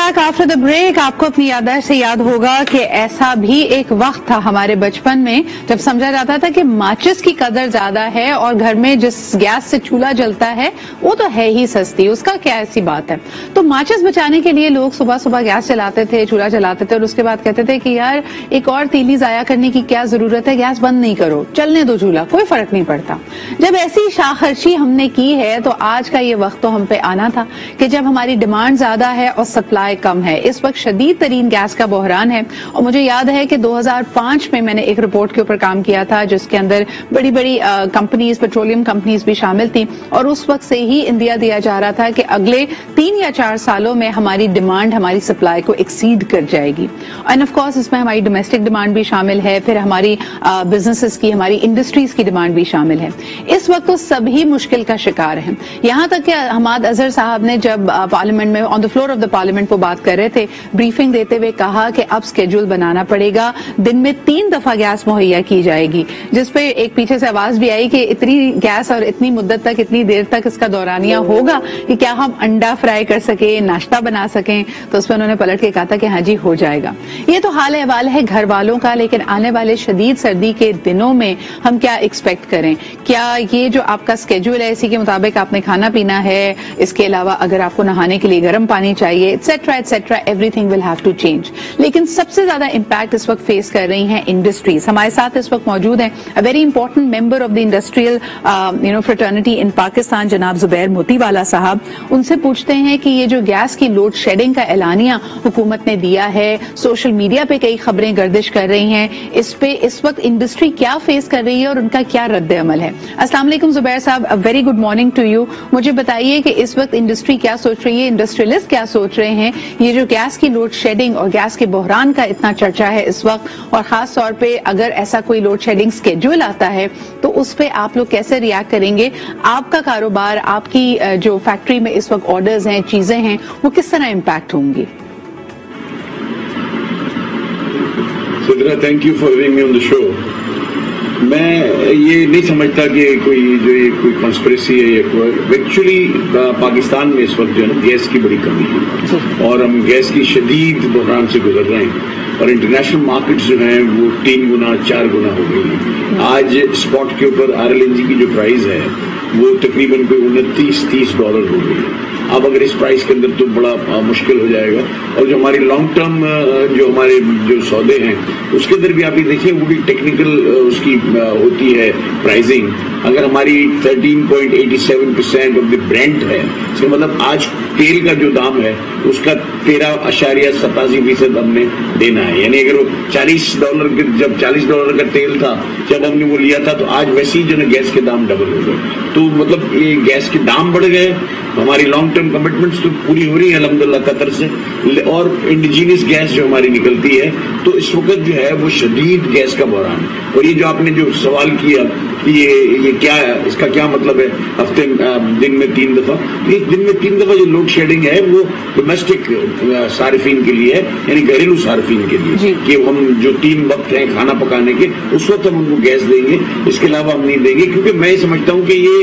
Back after the break. آپ کو اپنی یادداشت سے یاد ہوگا کہ ایسا بھی ایک وقت تھا ہمارے بچپن میں جب سمجھا جاتا تھا کہ ماچس کی قدر زیادہ ہے اور گھر میں جس گیس سے چولہا جلتا ہے وہ تو ہے ہی سستی, اس کا کیا ایسی بات ہے. تو ماچس بچانے کے لیے لوگ صبح صبح گیس جلاتے تھے, چولہا جلاتے تھے اور اس کے بعد کہتے تھے کہ یار ایک اور تیلی ضائع کرنے کی کیا ضرورت ہے, گیس بند نہیں کرو, چلنے دو چولہا, کوئی فرق نہیں پڑتا. جب ایسی شاخ خرچی ہم نے کی ہے تو آج کا یہ وقت تو ہم پہ آنا تھا کہ جب ہماری ڈیمانڈ زیادہ ہے اور سپلائی کم ہے. اس وقت شدید ترین گیس کا بحران ہے اور مجھے یاد ہے کہ 2005 میں نے ایک رپورٹ کے اوپر کام کیا تھا جس کے اندر بڑی بڑی کمپنیز, پیٹرولیم کمپنیز بھی شامل تھیں اور اس وقت سے ہی اندیا دیا جا رہا تھا کہ اگلے 3 یا 4 سالوں میں ہماری ڈیمانڈ ہماری سپلائی کو ایکسیڈ کر جائے گی. اینڈ آف کورس اس میں ہماری ڈومیسٹک ڈیمانڈ بھی شامل ہے, پھر ہماری بزنسز کی, ہماری انڈسٹریز کی ڈیمانڈ بھی شامل ہے. اس وقت تو سبھی مشکل کا شکار ہیں. یہاں تک کہ حماد اظہر صاحب نے جب پارلیمنٹ میں on the floor of the parliament وہ بات کر رہے تھے, بریفنگ دیتے ہوئے کہا کہ اب اسکیڈول بنانا پڑے گا, دن میں 3 دفعہ گیس مہیا کی جائے گی, جس پہ ایک پیچھے سے آواز بھی آئی کہ اتنی گیس اور اتنی مدت تک, اتنی دیر تک اس کا دورانیہ ہوگا کہ کیا ہم انڈا فرائی کر سکیں, ناشتہ بنا سکیں. تو اس پہ انہوں نے پلٹ کے کہا تھا کہ ہاں جی ہو جائے گا. یہ تو حال احوال ہے گھر والوں کا, لیکن آنے والے شدید سردی کے دنوں میں ہم کیا ایکسپیکٹ کریں؟ کیا یہ جو آپ کا اسکیڈول ہے اسی کے مطابق آپ نے کھانا پینا ہے, اس کے علاوہ اگر آپ کو نہانے کے لیے گرم پانی چاہیے, extra extra, everything will have to change. لیکن سب سے زیادہ امپیکٹ اس وقت فیس کر رہی ہیں انڈسٹریز. ہمارے ساتھ اس وقت موجود ہیں very important member of the industrial fraternity in Pakistan, جناب زبیر موتی والا صاحب. ان سے پوچھتے ہیں کہ یہ جو گیس کی لوڈ شیڈنگ کا اعلانیہ حکومت نے دیا ہے, سوشل میڈیا پہ کئی خبریں گردش کر رہی ہیں, اس پہ اس وقت انڈسٹری کیا فیس کر رہی ہے اور ان کا کیا رد عمل ہے؟ السلام علیکم زبیر صاحب, very good morning to you. مجھے بتائیے کہ اس وقت انڈسٹری کیا سوچ رہی ہے, انڈسٹریلسٹ کیا سوچ رہے ہیں, یہ جو گیس کی لوڈ شیڈنگ اور گیس کے بحران کا اتنا چرچا ہے اس وقت, اور خاص طور پہ اگر ایسا کوئی لوڈ شیڈنگ اسکیڈول آتا ہے تو اس پہ آپ لوگ کیسے ریئیکٹ کریں گے؟ آپ کا کاروبار, آپ کی جو فیکٹری میں اس وقت آرڈرز ہیں, چیزیں ہیں, وہ کس طرح امپیکٹ ہوں گی؟ Thank you for having me on the show. میں یہ نہیں سمجھتا کہ کوئی کانسپریسی ہے یا کوئی, ایکچولی پاکستان میں اس وقت جو ہے نا گیس کی بڑی کمی ہے اور ہم گیس کی شدید بحران سے گزر رہے ہیں اور انٹرنیشنل مارکیٹس جو ہیں وہ 3 گنا 4 گنا ہو گئی ہیں. آج اسپاٹ کے اوپر RLNG کی جو پرائز ہے وہ تقریباً کوئی $29-30 ہو گئی ہے. اب اگر اس پرائز کے اندر تو بڑا مشکل ہو جائے گا. اور جو ہماری لانگ ٹرم جو ہمارے جو سودے ہیں اس کے اندر بھی آپ یہ دیکھیں وہ بھی ٹیکنیکل اس کی ہوتی ہے پرائزنگ. اگر ہماری 13.87% آف دی برینٹ ہے, اس کا مطلب آج تیل کا جو دام ہے اس کا 13.87% ہم نے دینا ہے. یعنی اگر وہ $40 جب $40 کا تیل تھا جب ہم نے وہ لیا تھا تو آج ویسے ہی جو ہے گیس کے دام ڈبل ہو گئے. تو مطلب یہ گیس کے دام بڑھ گئے, ہماری لانگ ٹرم کمٹمنٹس تو پوری ہو رہی ہیں الحمدللہ قطر سے, اور انڈیجینس گیس جو ہماری نکلتی ہے تو اس وقت جو ہے وہ شدید گیس کا بحران ہے. اور یہ جو آپ نے جو سوال کیا کہ یہ کیا ہے, اس کا کیا مطلب ہے ہفتے دن میں 3 دفعہ, یہ دن میں 3 دفعہ جو لوڈ شیڈنگ ہے وہ ڈومیسٹک صارفین کے لیے ہے, یعنی گھریلو صارفین کے لیے کہ ہم جو 3 وقت ہیں کھانا پکانے کے اس وقت ہم ان کو گیس دیں گے, اس کے علاوہ ہم نہیں دیں گے. کیونکہ میں سمجھتا ہوں کہ یہ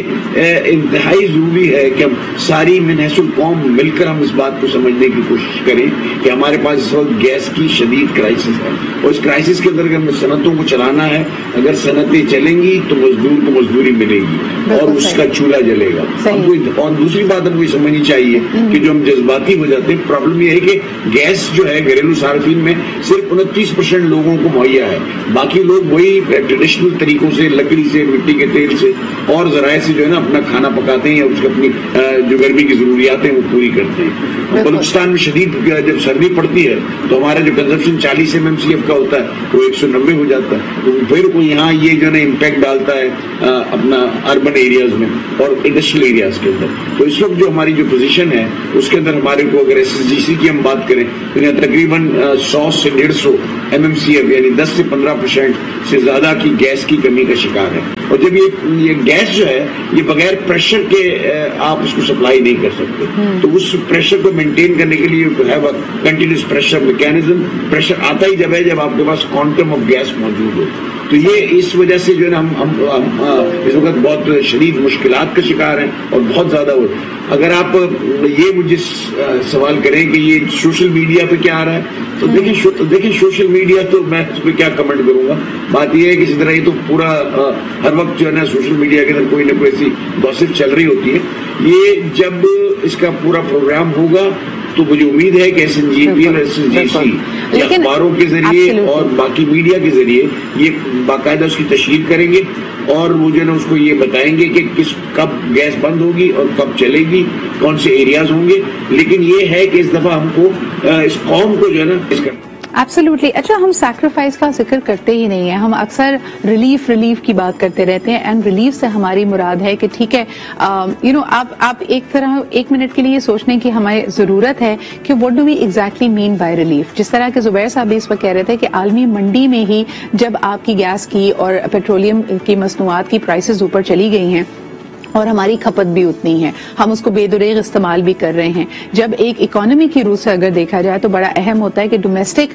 انتہائی ضروری ہے کہ ہم ساری من حیث القوم مل کر ہم اس بات کو سمجھنے کی کوشش کریں کہ ہمارے پاس اس وقت گیس کی شدید کرائسس ہے اور اس کرائسس کے اندر اگر صنعتوں کو چلانا ہے, اگر صنعتیں چلیں گی تو مزدور کو مزدوری ملے گی اور اس کا چولہا جلے گا. اور دوسری بات ہم کو یہ سمجھنی چاہیے کہ جو ہم جذباتی ہو جاتے ہیں, پرابلم یہ ہے کہ گیس جو ہے گھریلو صارفین میں صرف 29% لوگوں کو مہیا ہے, باقی لوگ وہی ٹریڈیشنل طریقوں سے لکڑی سے, مٹی کے تیل سے اور ذرائع سے جو ہے نا اپنا کھانا پکاتے ہیں یا اس کو اپنی جو گرمی کی ضروریات ہیں وہ پوری کرتے ہیں. بلوچستان میں شدید جب سردی پڑتی ہے تو ہمارا جو کنزمپشن 40 MMCF کا ہوتا ہے وہ 190 ہو جاتا ہے. تو پھر وہ یہاں یہ جو ہے نا امپیکٹ ڈالتا ہے اپنا اربن ایریاز میں اور انڈسٹریل ایریاز کے اندر. تو اس وقت جو ہماری جو پوزیشن ہے اس کے اندر ہمارے کو اگر SSGC کی ہم بات کریں تو یہاں تقریباً 100 سے 150 MMCF یعنی 10 سے 15% سے زیادہ کی گیس کی کمی کا شکار ہے. اور جب یہ گیس جو ہے یہ بغیر پریشر کے آپ اس کو سپلائی نہیں کر سکتے, تو اس پریشر کو مینٹین کرنے کے لیے کنٹینیوس پریشر میکینزم, پریشر آتا ہی جب ہے جب آپ کے پاس کوانٹم آف گیس موجود ہو. تو یہ اس وجہ سے جو ہے نا ہم اس وقت بہت شدید مشکلات کا شکار ہیں اور بہت زیادہ اگر آپ یہ مجھے سوال کریں کہ یہ سوشل میڈیا پہ کیا آ رہا ہے تو دیکھیں سوشل میڈیا تو میں اس پہ کیا کمنٹ کروں گا. بات یہ ہے کہ اسی طرح یہ تو پورا ہر وقت جو ہے نا سوشل میڈیا کے اندر کوئی نہ کوئی ایسی گوسپ چل رہی ہوتی ہے. یہ جب اس کا پورا پروگرام ہوگا تو مجھے امید ہے کہ ایس این جی پی اور ایس این جی سی اخباروں کے ذریعے اور باقی میڈیا کے ذریعے یہ باقاعدہ اس کی تشہیر کریں گے اور وہ جو ہے نا اس کو یہ بتائیں گے کہ کب گیس بند ہوگی اور کب چلے گی, کون سے ایریاز ہوں گے. لیکن یہ ہے کہ اس دفعہ ہم کو اس قوم کو جو ہے نا اس کا ایبسلیوٹلی. اچھا, ہم سیکریفائس کا ذکر کرتے ہی نہیں ہیں, ہم اکثر ریلیف کی بات کرتے رہتے ہیں, اینڈ ریلیف سے ہماری مراد ہے کہ ٹھیک ہے آپ ایک منٹ کے لیے سوچ لیں کہ ہمیں ضرورت ہے کہ what do we exactly mean by relief. جس طرح کہ زبیر صاحب بھی اس وقت کہہ رہے تھے کہ عالمی منڈی میں ہی جب آپ کی گیس کی اور پیٹرولیم کی مصنوعات کی پرائسز اوپر چلی گئی ہیں اور ہماری کھپت بھی اتنی ہے, ہم اس کو بے دریغ استعمال بھی کر رہے ہیں. جب ایک اکانومی کی روح سے اگر دیکھا جائے تو بڑا اہم ہوتا ہے کہ ڈومیسٹک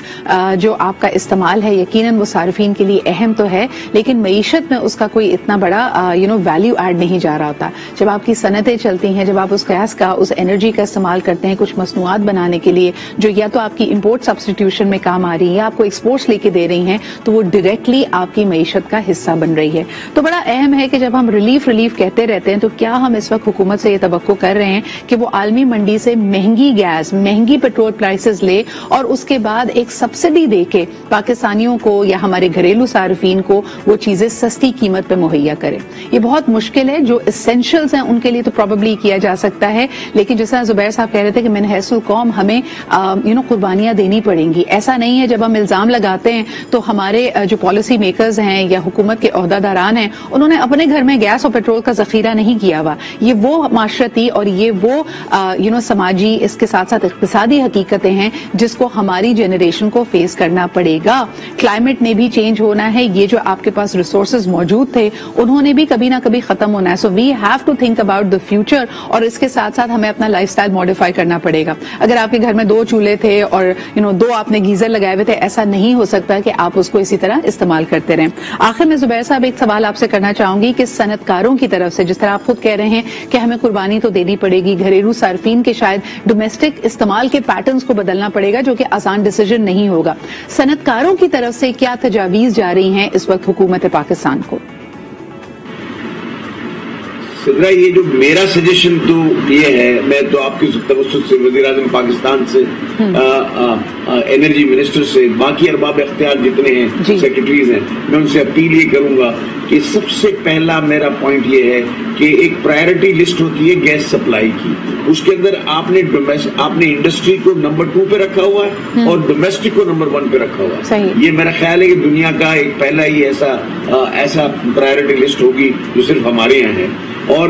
جو آپ کا استعمال ہے یقیناً وہ صارفین کے لیے اہم تو ہے, لیکن معیشت میں اس کا کوئی اتنا بڑا ویلیو ایڈ نہیں جا رہا ہوتا. جب آپ کی صنعتیں چلتی ہیں, جب آپ اس گیس کا اس انرجی کا استعمال کرتے ہیں کچھ مصنوعات بنانے کے لیے جو یا تو آپ کی امپورٹ سبسٹیٹیوشن میں کام آ رہی ہے یا آپ کو ایکسپورٹس لے کے دے رہی ہیں, تو وہ ڈائریکٹلی آپ کی معیشت کا حصہ بن رہی ہے. تو بڑا اہم ہے کہ جب ہم ریلیف کہتے رہتے ہیں تو کیا ہم اس وقت حکومت سے یہ توقع کر رہے ہیں کہ وہ عالمی منڈی سے مہنگی گیس, مہنگی پیٹرول پرائسز لے اور اس کے بعد ایک سبسڈی دے کے پاکستانیوں کو یا ہمارے گھریلو صارفین کو وہ چیزیں سستی قیمت پہ مہیا کرے. یہ بہت مشکل ہے. جو اسینشلز ہیں ان کے لیے تو پروبیبلی کیا جا سکتا ہے, لیکن جیسا زبیر صاحب کہہ رہے تھے کہ من حیث القوم ہمیں قربانیاں دینی پڑیں گی. ایسا نہیں ہے جب ہم الزام لگاتے ہیں تو ہمارے جو پالیسی میکرز ہیں یا حکومت کے عہدیداران ہیں انہوں نے اپنے گھر میں گیس اور پیٹرول کا ذخیرہ نہیں کیا ہوا. یہ وہ معاشرتی اور یہ وہ سماجی اس کے ساتھ ساتھ اقتصادی حقیقتیں ہیں جس کو ہماری جنریشن کو فیس کرنا پڑے گا. کلائمیٹ نے بھی چینج ہونا ہے, یہ جو آپ کے پاس ریسورسز موجود تھے انہوں نے بھی کبھی نہ کبھی ختم ہونا ہے. So we have to think about the future, اور اس کے ساتھ ساتھ ہمیں اپنا لائف سٹائل ماڈیفائی کرنا پڑے گا. اگر آپ کے گھر میں 2 چولہے تھے اور 2 آپ نے گیزر لگائے ہوئے تھے, ایسا نہیں ہو سکتا کہ آپ اس کو اسی طرح استعمال کرتے رہیں. آخر میں زبیر صاحب ایک سوال آپ سے کرنا چاہوں گی کہ صنعت کاروں کی طرف سے جس طرح آپ خود کہہ رہے ہیں کہ ہمیں قربانی تو دینی پڑے گی, گھریلو صارفین کے شاید ڈومیسٹک استعمال کے پیٹرنز کو بدلنا پڑے گا جو کہ آسان ڈیسیجن نہیں ہوگا. صنعت کاروں کی طرف سے کیا تجاویز جا رہی ہیں اس وقت حکومت پاکستان کو؟ صدرہ, یہ جو میرا سجیشن تو یہ ہے, میں تو آپ کے توسط سے وزیر اعظم پاکستان سے انرجی منسٹر سے باقی ارباب اختیار جتنے ہیں سیکرٹریز ہیں, میں ان سے اپیل یہ کروں گا کہ سب سے پہلا میرا پوائنٹ یہ ہے کہ ایک پرائرٹی لسٹ ہوتی ہے گیس سپلائی کی, اس کے اندر آپ نے انڈسٹری کو نمبر 2 پہ رکھا ہوا ہے اور ڈومیسٹک کو نمبر 1 پہ رکھا ہوا ہے. یہ میرا خیال ہے کہ دنیا کا ایک پہلا ہی ایسا پرائرٹی لسٹ ہوگی جو صرف ہمارے یہاں ہے. اور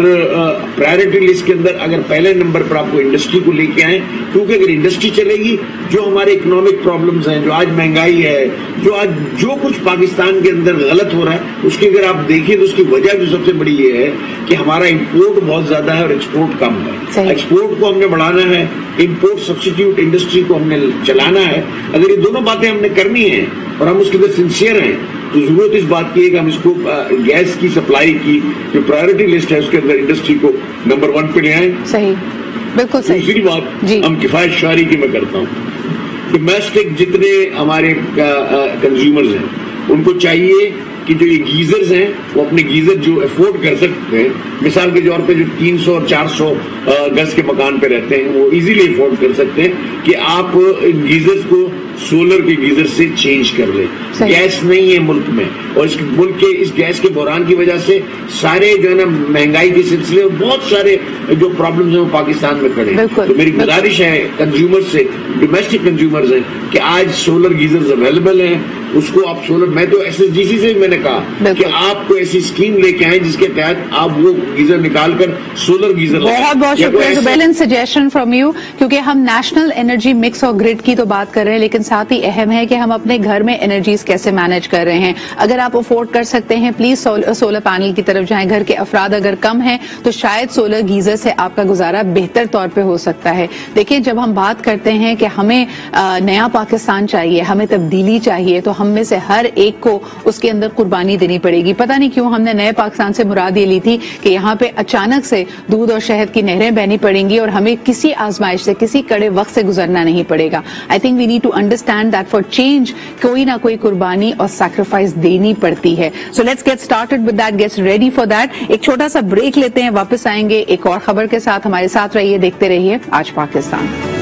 پرائرٹی لسٹ کے اندر اگر پہلے نمبر پر آپ کو انڈسٹری کو لے کے آئیں, کیونکہ اگر انڈسٹری چلے گی, جو ہمارے اکنامک پرابلمز ہیں, جو آج مہنگائی ہے, جو کچھ پاکستان کے اندر غلط ہو رہا ہے, اس کی اگر آپ دیکھیں تو اس کی وجہ جو سب سے بڑی یہ ہے کہ ہمارا امپورٹ بہت زیادہ ہے اور ایکسپورٹ کم ہے. ایکسپورٹ کو ہم نے بڑھانا ہے, امپورٹ سبسٹیٹیوٹ انڈسٹری کو ہم نے چلانا ہے. اگر یہ دونوں باتیں ہم نے کرنی ہیں اور ہم اس کے اندر سنسیئر ہیں تو ضرورت اس بات کی ہے کہ ہم اس کو گیس کی سپلائی کی جو پرائرٹی لسٹ ہے اس کے اندر انڈسٹری کو نمبر 1 پہ لے آئیں. صحیح, بالکل صحیح. دوسری بات ہم کفایت شعاری کی میں کرتا ہوں کہ ڈومیسٹک جتنے ہمارے کنزیومرز ہیں ان کو چاہیے کہ جو یہ گیزرز ہیں وہ اپنے گیزر جو افورڈ کر سکتے ہیں, مثال کے طور پہ جو 300 اور 400 گز کے مکان پہ رہتے ہیں وہ ایزیلی افورڈ کر سکتے ہیں کہ آپ ان گیزرز کو سولر کے گیزر سے چینج کر لیں. گیس نہیں ہے ملک میں, اور اس ملک کے اس گیس کے بحران کی وجہ سے سارے جو ہے نا مہنگائی کے سلسلے میں بہت سارے جو پرابلمز ہیں وہ پاکستان میں کھڑے ہیں. تو میری گزارش ہے کنزیومر سے, ڈومیسٹک کنزیومرز ہیں, کہ آج سولر گیزرز اویلیبل ہیں, اس کو آپ سولر, میں تو ایس ایس ڈی سی سے میں نے کہا کہ آپ کو ایسی اسکیم لے کے آئیں جس کے تحت آپ وہ گیزر نکال کر سولر گیزر. بہت بہت شکریہ بیلنس سجیشن فرام یو, کیونکہ ہم نیشنل انرجی مکس اور گریڈ کی تو بات کر رہے ہیں, لیکن ساتھ ہی اہم ہے کہ ہم اپنے گھر میں انرجیز کیسے مینج کر رہے ہیں. اگر آپ افورڈ کر سکتے ہیں پلیز سولر پینل کی طرف جائیں. گھر کے افراد اگر کم ہیں تو شاید سولر گیزر سے آپ کا گزارا بہتر طور پہ ہو سکتا ہے. دیکھیں جب ہم بات کرتے ہیں کہ ہمیں نیا پاکستان چاہیے, ہمیں تبدیلی چاہیے, تو ہم میں سے ہر ایک کو اس کے اندر قربانی دینی پڑے گی. پتہ نہیں کیوں ہم نے نئے پاکستان سے مراد یہ لی تھی کہ یہاں پہ اچانک سے دودھ اور شہد کی نہریں بہنی پڑیں گی اور ہمیں کسی آزمائش سے, کسی کڑے وقت سے گزرنا نہیں پڑے گا. I think we need to understand that for change کوئی نہ کوئی قربانی اور سیکریفائس دینی پڑتی ہے. So let's get started with that, gets ready for that. ایک چھوٹا سا بریک لیتے ہیں, واپس آئیں گے ایک اور خبر کے ساتھ. ہمارے ساتھ رہیے, دیکھتے رہیے آج پاکستان.